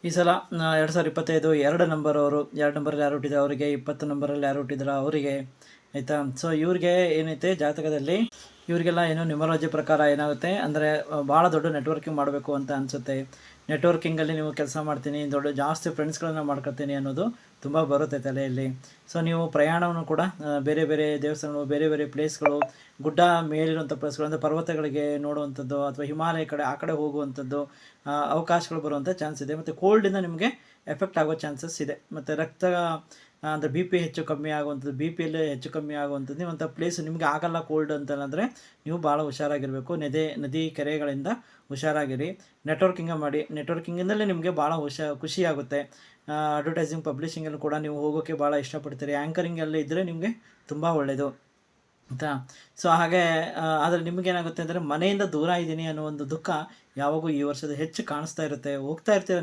ಈ ಸಲ 2025 2 ನಂಬರ್ ಅವರು 2 ನಂಬರಲ್ಲಿ ಯಾರು ಹುಟ್ಟಿದ್ರು ಅವರಿಗೆ, 20 ನಂಬರಲ್ಲಿ ಯಾರು ಹುಟ್ಟಿದ್ರು ಅವರಿಗೆ, ಆಯಿತಾ. ಸೊ ಇವ್ರಿಗೆ ಏನೈತೆ ಜಾತಕದಲ್ಲಿ ಇವರಿಗೆಲ್ಲ ಏನು ನ್ಯೂಮರಾಲಜಿ ಪ್ರಕಾರ ಏನಾಗುತ್ತೆ ಅಂದರೆ ಭಾಳ ದೊಡ್ಡ ನೆಟ್ವರ್ಕಿಂಗ್ ಮಾಡಬೇಕು ಅಂತ ಅನಿಸುತ್ತೆ. ನೆಟ್ವರ್ಕಿಂಗಲ್ಲಿ ನೀವು ಕೆಲಸ ಮಾಡ್ತೀನಿ, ಜಾಸ್ತಿ ಫ್ರೆಂಡ್ಸ್ಗಳನ್ನು ಮಾಡ್ಕೊತೀನಿ ಅನ್ನೋದು ತುಂಬ ಬರುತ್ತೆ ತಲೆಯಲ್ಲಿ. ಸೊ ನೀವು ಪ್ರಯಾಣವನ್ನು ಕೂಡ ಬೇರೆ ಬೇರೆ ದೇವಸ್ಥಾನಗಳು, ಬೇರೆ ಬೇರೆ ಪ್ಲೇಸ್ಗಳು, ಗುಡ್ಡ ಮೇಲಿರುವಂಥ ಪ್ಲೇಸ್ಗಳು ಅಂದರೆ ಪರ್ವತಗಳಿಗೆ ನೋಡುವಂಥದ್ದು ಅಥವಾ ಹಿಮಾಲಯ ಕಡೆ ಆ ಕಡೆ ಹೋಗುವಂಥದ್ದು ಅವಕಾಶಗಳು ಬರುವಂಥ ಚಾನ್ಸ್ ಇದೆ. ಮತ್ತು ಕೋಲ್ಡಿಂದ ನಿಮಗೆ ಎಫೆಕ್ಟ್ ಆಗೋ ಚಾನ್ಸಸ್ ಇದೆ. ಮತ್ತು ರಕ್ತ ಅಂದರೆ ಬಿ ಪಿ ಹೆಚ್ಚು ಕಮ್ಮಿ ಆಗುವಂಥದ್ದು, ಬಿ ಪಿಯಲ್ಲಿ ಹೆಚ್ಚು ಕಮ್ಮಿ ಆಗುವಂಥದ್ದು ನೀವಂಥ ಪ್ಲೇಸ್ ನಿಮಗೆ ಆಗಲ್ಲ ಕೋಲ್ಡ್ ಅಂತಂದರೆ ನೀವು ಭಾಳ ಹುಷಾರಾಗಿರಬೇಕು. ನದಿ ಕೆರೆಗಳಿಂದ ಹುಷಾರಾಗಿರಿ. ನೆಟ್ವರ್ಕಿಂಗ ಮಾಡಿ. ನೆಟ್ವರ್ಕಿಂಗಿಂದಲೇ ನಿಮಗೆ ಭಾಳ ಖುಷಿಯಾಗುತ್ತೆ. ಅಡ್ವರ್ಟೈಸಿಂಗ್ ಪಬ್ಲಿಷಿಂಗಲ್ಲಿ ಕೂಡ ನೀವು ಹೋಗೋಕ್ಕೆ ಭಾಳ ಇಷ್ಟಪಡ್ತೀರಿ. ಆ್ಯಂಕರಿಂಗಲ್ಲಿ ಇದ್ದರೆ ನಿಮಗೆ ತುಂಬ ಒಳ್ಳೆಯದು ಆಯಿತಾ. ಸೊ ಹಾಗೆ ಆದರೆ ನಿಮಗೇನಾಗುತ್ತೆ ಅಂದರೆ ಮನೆಯಿಂದ ದೂರ ಇದ್ದೀನಿ ಅನ್ನೋ ಒಂದು ದುಃಖ ಯಾವಾಗೂ ಈ ವರ್ಷದ ಹೆಚ್ಚು ಕಾಣಿಸ್ತಾ ಇರುತ್ತೆ. ಹೋಗ್ತಾ ಇರ್ತೀರ